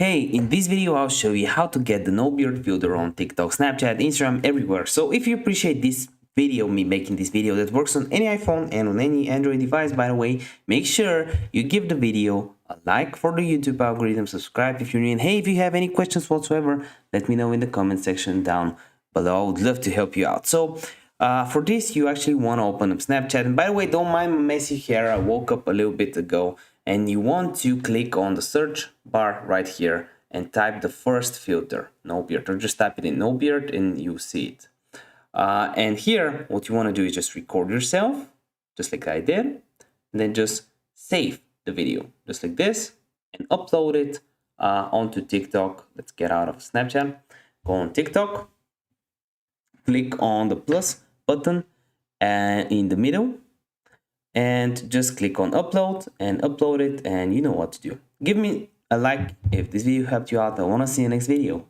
Hey, in this video I'll show you how to get the no beard filter on TikTok, Snapchat, Instagram, everywhere. So if you appreciate this video, me making this video that works on any iPhone and on any Android device, by the way, make sure you give the video a like for the YouTube algorithm, subscribe if you're new, and hey, if you have any questions whatsoever, let me know in the comment section down below. I would love to help you out. So for this, you actually want to open up Snapchat. And by the way, don't mind my messy hair. I woke up a little bit ago. And you want to click on the search bar right here and type the first filter, no beard, or just type it in no beard and you see it. And here, what you want to do is just record yourself, just like I did, and then just save the video, just like this, and upload it onto TikTok. Let's get out of Snapchat, go on TikTok, click on the plus button in the middle, and just click on upload and upload it, and you know what to do. Give me a like if this video helped you out. I want to see you next video.